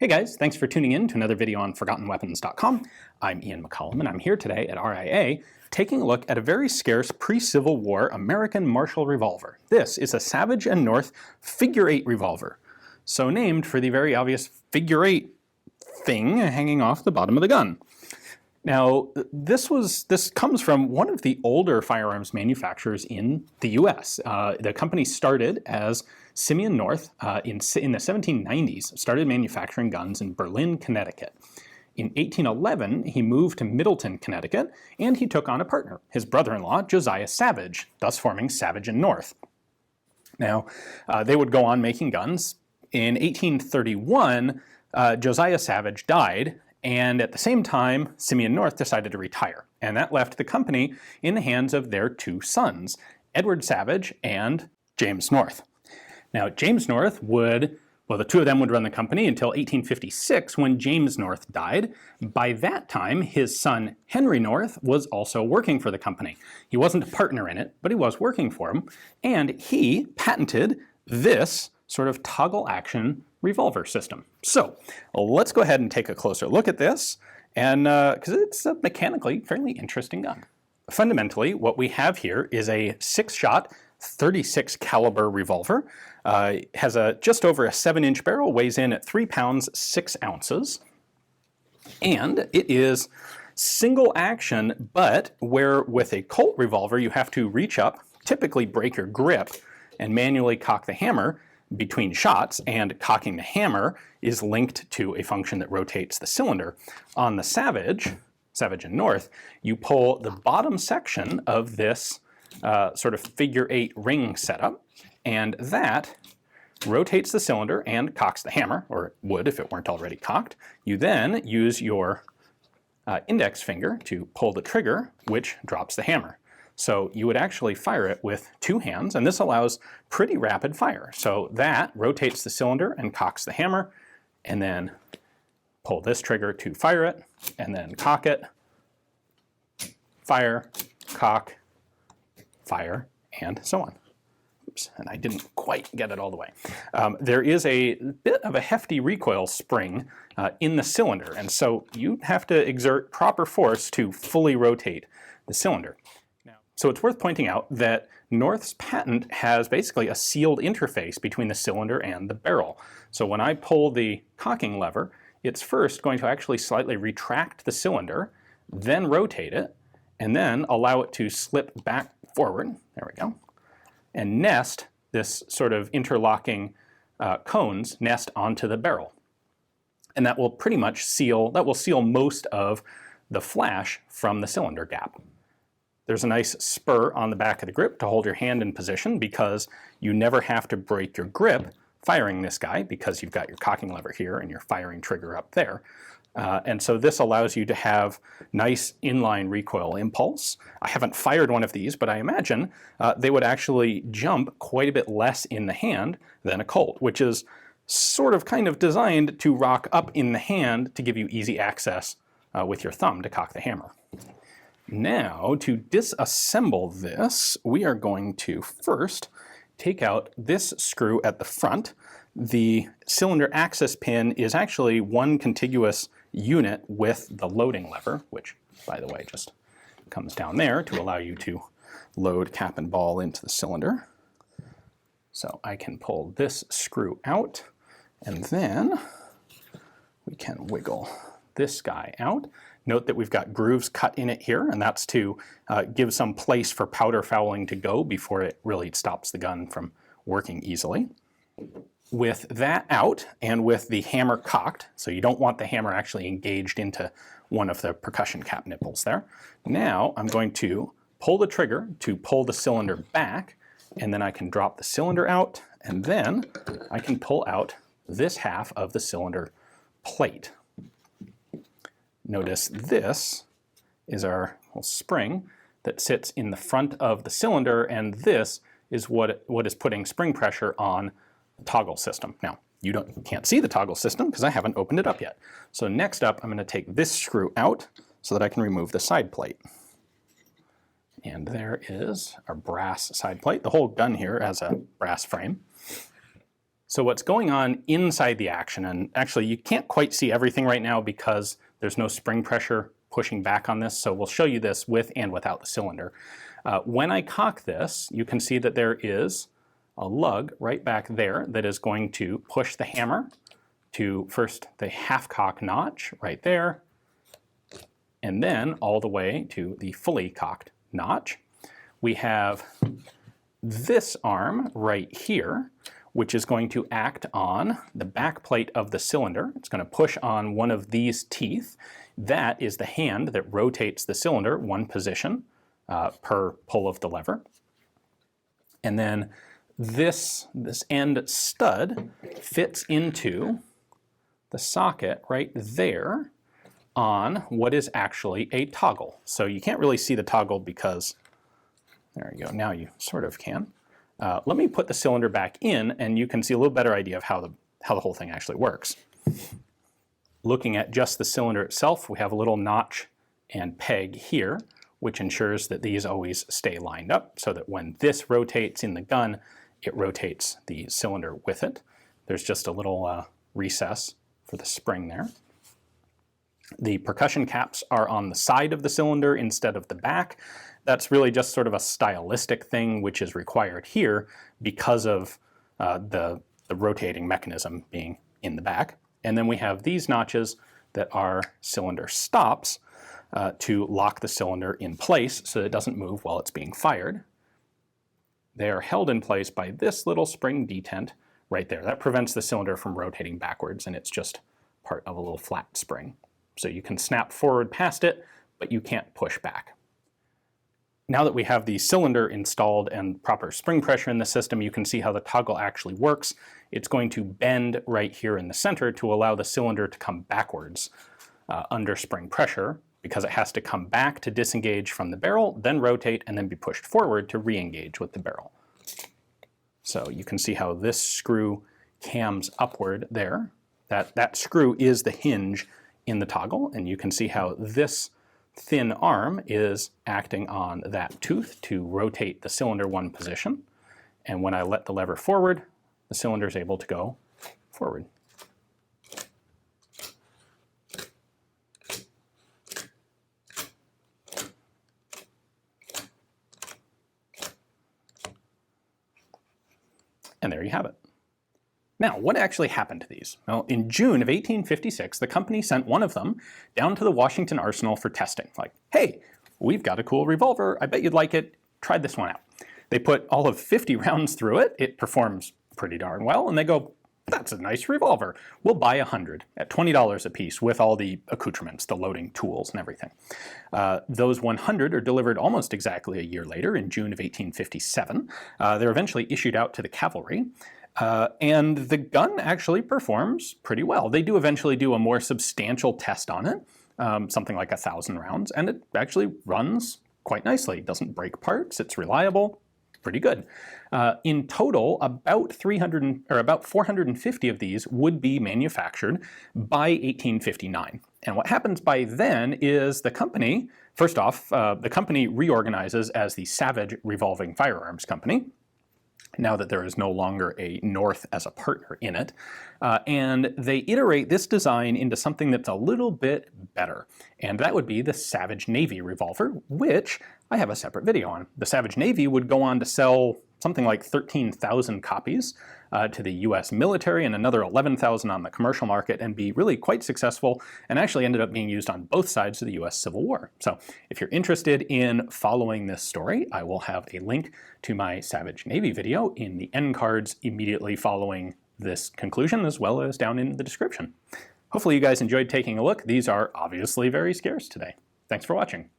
Hey guys, thanks for tuning in to another video on ForgottenWeapons.com. I'm Ian McCollum, and I'm here today at RIA taking a look at a very scarce pre-Civil War American Martial revolver. This is a Savage and North figure 8 revolver, so named for the very obvious figure 8 thing hanging off the bottom of the gun. Now, this comes from one of the older firearms manufacturers in the U.S. The company started as Simeon North in the 1790s, started manufacturing guns in Berlin, Connecticut. In 1811, he moved to Middleton, Connecticut, and he took on a partner, his brother-in-law, Josiah Savage, thus forming Savage and North. Now, they would go on making guns. In 1831, Josiah Savage died, and at the same time, Simeon North decided to retire. And that left the company in the hands of their two sons, Edward Savage and James North. Now, James North the two of them would run the company until 1856 when James North died. By that time, his son Henry North was also working for the company. He wasn't a partner in it, but he was working for him. And he patented this sort of toggle action revolver system. So let's go ahead and take a closer look at this, and because it's a mechanically fairly interesting gun. Fundamentally, what we have here is a 6-shot 36 caliber revolver. Has just over a 7-inch barrel, weighs in at 3 pounds 6 ounces, and it is single action, but where with a Colt revolver you have to reach up, typically break your grip, and manually cock the hammer between shots, and cocking the hammer is linked to a function that rotates the cylinder. On the Savage and North, you pull the bottom section of this sort of figure 8 ring setup, and that rotates the cylinder and cocks the hammer, or it would if it weren't already cocked. You then use your index finger to pull the trigger, which drops the hammer. So you would actually fire it with 2 hands, and this allows pretty rapid fire. So that rotates the cylinder and cocks the hammer, and then pull this trigger to fire it, and then cock it, fire, cock, fire, and so on. Oops, and I didn't quite get it all the way. There is a bit of a hefty recoil spring in the cylinder, and so you have to exert proper force to fully rotate the cylinder. So it's worth pointing out that North's patent has basically a sealed interface between the cylinder and the barrel. So when I pull the cocking lever, it's first going to actually slightly retract the cylinder, then rotate it, and then allow it to slip back forward, there we go, and nest this sort of interlocking cones nest onto the barrel. And that will pretty much seal most of the flash from the cylinder gap. There's a nice spur on the back of the grip to hold your hand in position, because you never have to break your grip firing this guy, because you've got your cocking lever here and your firing trigger up there. And so this allows you to have nice inline recoil impulse. I haven't fired one of these, but I imagine they would actually jump quite a bit less in the hand than a Colt, which is sort of kind of designed to rock up in the hand to give you easy access with your thumb to cock the hammer. Now, to disassemble this, we are going to first take out this screw at the front. The cylinder access pin is actually one contiguous unit with the loading lever, which, by the way, just comes down there to allow you to load cap and ball into the cylinder. So I can pull this screw out, and then we can wiggle this guy out. Note that we've got grooves cut in it here, and that's to give some place for powder fouling to go before it really stops the gun from working easily. With that out, and with the hammer cocked, so you don't want the hammer actually engaged into one of the percussion cap nipples there. Now I'm going to pull the trigger to pull the cylinder back, and then I can drop the cylinder out, and then I can pull out this half of the cylinder plate. Notice this is our little spring that sits in the front of the cylinder, and this is what is putting spring pressure on the toggle system. Now, you can't see the toggle system because I haven't opened it up yet. So next up, I'm going to take this screw out so that I can remove the side plate. And there is our brass side plate. The whole gun here has a brass frame. So what's going on inside the action, and actually you can't quite see everything right now because there's no spring pressure pushing back on this, so we'll show you this with and without the cylinder. When I cock this, you can see that there is a lug right back there that is going to push the hammer to first the half cock notch right there, and then all the way to the fully cocked notch. We have this arm right here, which is going to act on the back plate of the cylinder. It's going to push on one of these teeth. That is the hand that rotates the cylinder one position per pull of the lever. And then this end stud fits into the socket right there on what is actually a toggle. So you can't really see the toggle because, there you go, now you sort of can. Let me put the cylinder back in and you can see a little better idea of how the whole thing actually works. Looking at just the cylinder itself, we have a little notch and peg here, which ensures that these always stay lined up so that when this rotates in the gun, it rotates the cylinder with it. There's just a little recess for the spring there. The percussion caps are on the side of the cylinder instead of the back. That's really just sort of a stylistic thing which is required here because of the rotating mechanism being in the back. And then we have these notches that are cylinder stops to lock the cylinder in place so that it doesn't move while it's being fired. They are held in place by this little spring detent right there. That prevents the cylinder from rotating backwards, and it's just part of a little flat spring. So you can snap forward past it, but you can't push back. Now that we have the cylinder installed and proper spring pressure in the system, you can see how the toggle actually works. It's going to bend right here in the center to allow the cylinder to come backwards under spring pressure, because it has to come back to disengage from the barrel, then rotate, and then be pushed forward to re-engage with the barrel. So you can see how this screw cams upward there. That screw is the hinge in the toggle, and you can see how this thin arm is acting on that tooth to rotate the cylinder one position. And when I let the lever forward, the cylinder is able to go forward. And there you have it. Now, what actually happened to these? Well, in June of 1856, the company sent one of them down to the Washington Arsenal for testing. Like, hey, we've got a cool revolver. I bet you'd like it. Try this one out. They put all of 50 rounds through it. It performs pretty darn well. And they go, that's a nice revolver. We'll buy 100 at $20 a piece with all the accoutrements, the loading tools and everything. Those 100 are delivered almost exactly a year later in June of 1857. They're eventually issued out to the cavalry. And the gun actually performs pretty well. They do eventually do a more substantial test on it, something like 1,000 rounds, and it actually runs quite nicely. It doesn't break parts, it's reliable, pretty good. In total, about 450 of these would be manufactured by 1859. And what happens by then is the company, first off, the company reorganizes as the Savage Revolving Firearms Company, now that there is no longer a North as a partner in it. And they iterate this design into something that's a little bit better. And that would be the Savage Navy revolver, which I have a separate video on. The Savage Navy would go on to sell something like 13,000 copies to the US military and another 11,000 on the commercial market, and be really quite successful, and actually ended up being used on both sides of the US Civil War. So if you're interested in following this story, I will have a link to my Savage Navy video in the end cards immediately following this conclusion, as well as down in the description. Hopefully you guys enjoyed taking a look. These are obviously very scarce today. Thanks for watching.